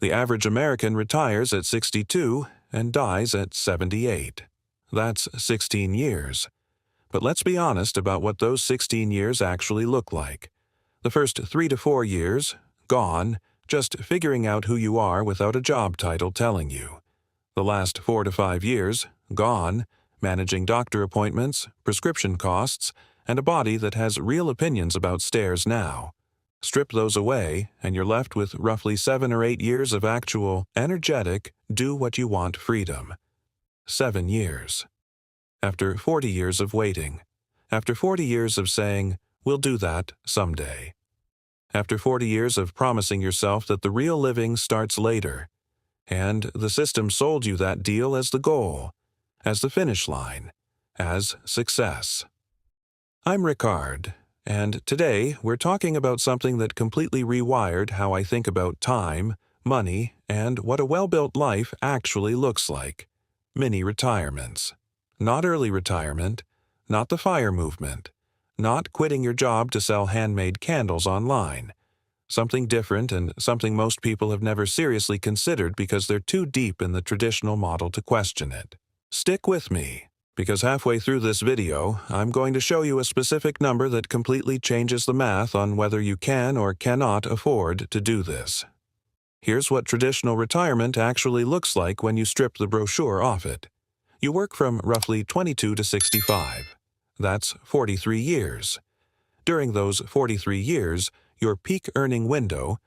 The average American retires at 62 and dies at 78. That's 16 years. But let's be honest about what those 16 years actually look like. The first 3 to 4 years, gone, just figuring out who you are without a job title telling you. The last 4 to 5 years, gone, managing doctor appointments, prescription costs, and a body that has real opinions about stairs now. Strip those away, and you're left with roughly 7 or 8 years of actual, energetic, do-what-you-want freedom. 7 years. After 40 years of waiting. After 40 years of saying, "We'll do that someday." After 40 years of promising yourself that the real living starts later. And the system sold you that deal as the goal, as the finish line, as success. I'm Rickard, and today we're talking about something that completely rewired how I think about time, money, and what a well-built life actually looks like. Mini retirements. Not early retirement, not the FIRE movement, not quitting your job to sell handmade candles online. Something different and something most people have never seriously considered because they're too deep in the traditional model to question it. Stick with me, because halfway through this video, I'm going to show you a specific number that completely changes the math on whether you can or cannot afford to do this. Here's what traditional retirement actually looks like when you strip the brochure off it. You work from roughly 22 to 65. That's 43 years. During those 43 years, your peak earning window,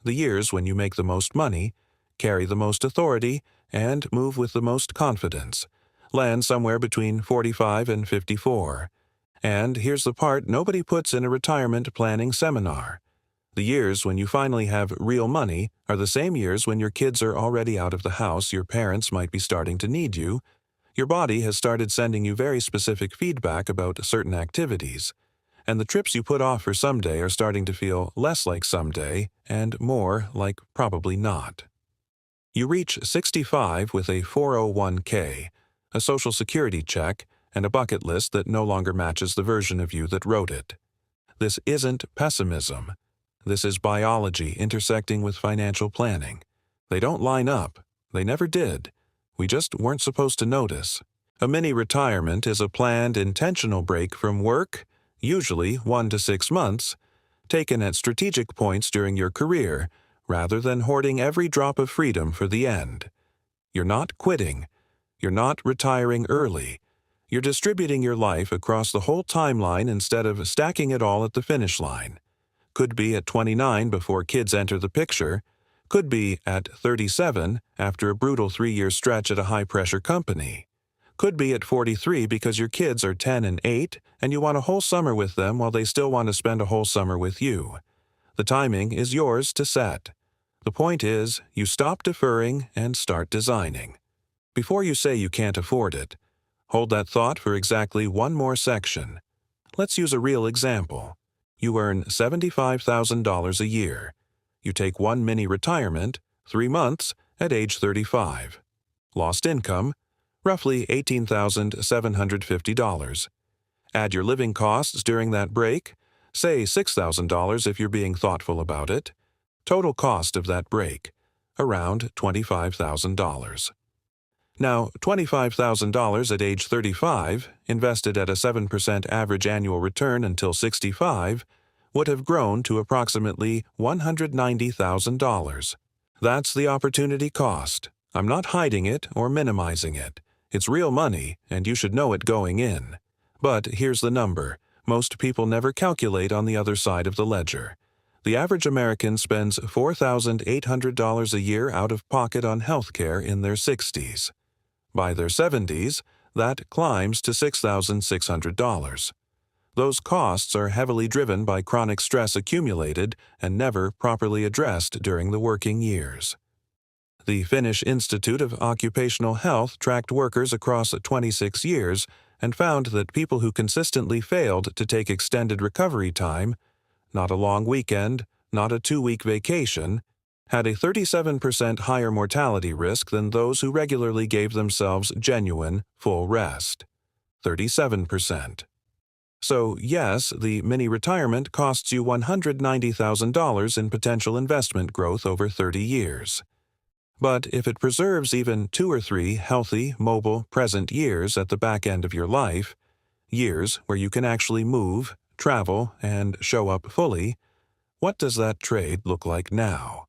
the years when you make the most money, carry the most authority, and move with the most confidence, land somewhere between 45 and 54. And here's the part nobody puts in a retirement planning seminar. The years when you finally have real money are the same years when your kids are already out of the house, your parents might be starting to need you, your body has started sending you very specific feedback about certain activities, and the trips you put off for someday are starting to feel less like someday and more like probably not. You reach 65 with a 401k, a Social Security check, and a bucket list that no longer matches the version of you that wrote it. This isn't pessimism. This is biology intersecting with financial planning. They don't line up. They never did. We just weren't supposed to notice. A mini-retirement is a planned, intentional break from work, usually 1 to 6 months, taken at strategic points during your career, rather than hoarding every drop of freedom for the end. You're not quitting. You're not retiring early. You're distributing your life across the whole timeline instead of stacking it all at the finish line. Could be at 29 before kids enter the picture. Could be at 37 after a brutal 3-year stretch at a high-pressure company. Could be at 43 because your kids are 10 and 8 and you want a whole summer with them while they still want to spend a whole summer with you. The timing is yours to set. The point is, you stop deferring and start designing. Before you say you can't afford it, hold that thought for exactly one more section. Let's use a real example. You earn $75,000 a year. You take one mini-retirement, 3 months, at age 35. Lost income, roughly $18,750. Add your living costs during that break, say $6,000 if you're being thoughtful about it. Total cost of that break, around $25,000. Now, $25,000 at age 35, invested at a 7% average annual return until 65, would have grown to approximately $190,000. That's the opportunity cost. I'm not hiding it or minimizing it. It's real money, and you should know it going in. But here's the number. Most people never calculate on the other side of the ledger. The average American spends $4,800 a year out of pocket on healthcare in their 60s. By their 70s, that climbs to $6,600. Those costs are heavily driven by chronic stress accumulated and never properly addressed during the working years. The Finnish Institute of Occupational Health tracked workers across 26 years and found that people who consistently failed to take extended recovery time, not a long weekend, not a 2-week vacation, had a 37% higher mortality risk than those who regularly gave themselves genuine, full rest. 37%. So, yes, the mini-retirement costs you $190,000 in potential investment growth over 30 years. But if it preserves even 2 or 3 healthy, mobile, present years at the back end of your life, years where you can actually move, travel, and show up fully, what does that trade look like now?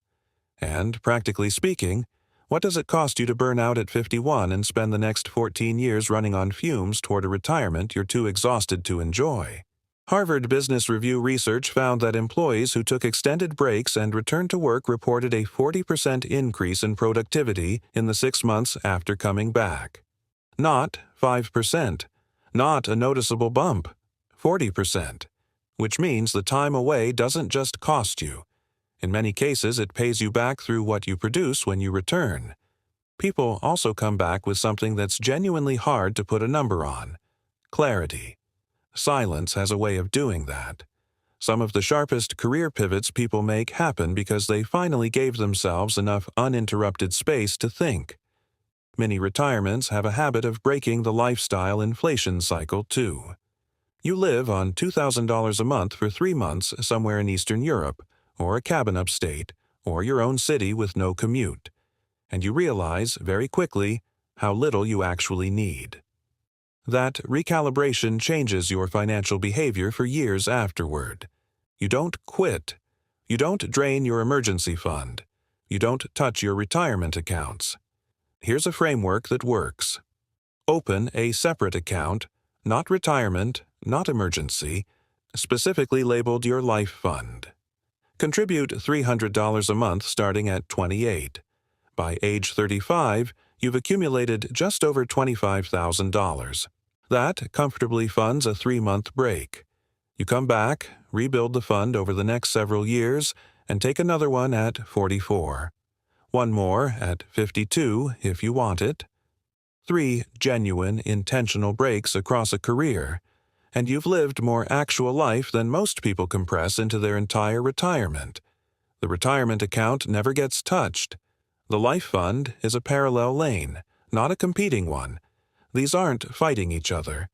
And, practically speaking, what does it cost you to burn out at 51 and spend the next 14 years running on fumes toward a retirement you're too exhausted to enjoy? Harvard Business Review research found that employees who took extended breaks and returned to work reported a 40% increase in productivity in the 6 months after coming back. Not 5%, not a noticeable bump, 40%, which means the time away doesn't just cost you. In many cases, it pays you back through what you produce when you return. People also come back with something that's genuinely hard to put a number on: clarity. Silence has a way of doing that. Some of the sharpest career pivots people make happen because they finally gave themselves enough uninterrupted space to think. Many retirements have a habit of breaking the lifestyle inflation cycle, too. You live on $2,000 a month for 3 months somewhere in Eastern Europe, or a cabin upstate, or your own city with no commute, and you realize very quickly how little you actually need. That recalibration changes your financial behavior for years afterward. You don't quit. You don't drain your emergency fund. You don't touch your retirement accounts. Here's a framework that works. Open a separate account, not retirement, not emergency, specifically labeled your life fund. Contribute $300 a month starting at 28. By age 35, you've accumulated just over $25,000. That comfortably funds a 3-month break. You come back, rebuild the fund over the next several years, and take another one at 44. One more at 52 if you want it. 3 genuine, intentional breaks across a career, and you've lived more actual life than most people compress into their entire retirement. The retirement account never gets touched. The life fund is a parallel lane, not a competing one. These aren't fighting each other.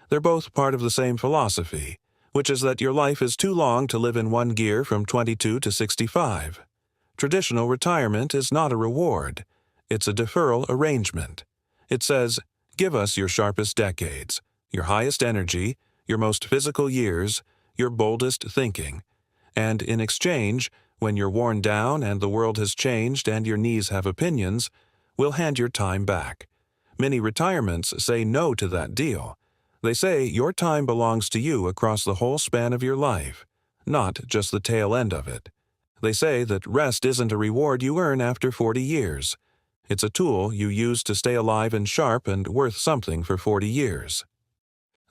They're both part of the same philosophy, which is that your life is too long to live in one gear from 22 to 65. Traditional retirement is not a reward. It's a deferral arrangement. It says, give us your sharpest decades, your highest energy, your most physical years, your boldest thinking. And in exchange, when you're worn down and the world has changed and your knees have opinions, we'll hand your time back. Many retirements say no to that deal. They say your time belongs to you across the whole span of your life, not just the tail end of it. They say that rest isn't a reward you earn after 40 years. It's a tool you use to stay alive and sharp and worth something for 40 years.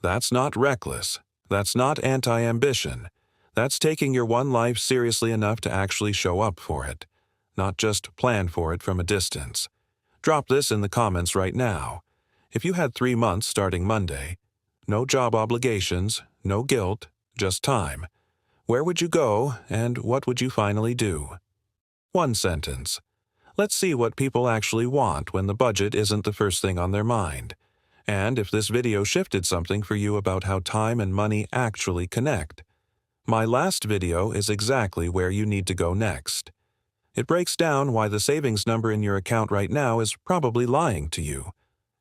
That's not reckless. That's not anti-ambition. That's taking your one life seriously enough to actually show up for it, not just plan for it from a distance. Drop this in the comments right now. If you had 3 months starting Monday, no job obligations, no guilt, just time, where would you go and what would you finally do? 1 sentence. Let's see what people actually want when the budget isn't the first thing on their mind, and if this video shifted something for you about how time and money actually connect. My last video is exactly where you need to go next. It breaks down why the savings number in your account right now is probably lying to you,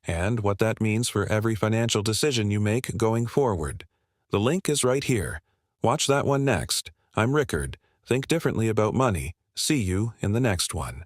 and what that means for every financial decision you make going forward. The link is right here. Watch that one next. I'm Rickard. Think differently about money. See you in the next one.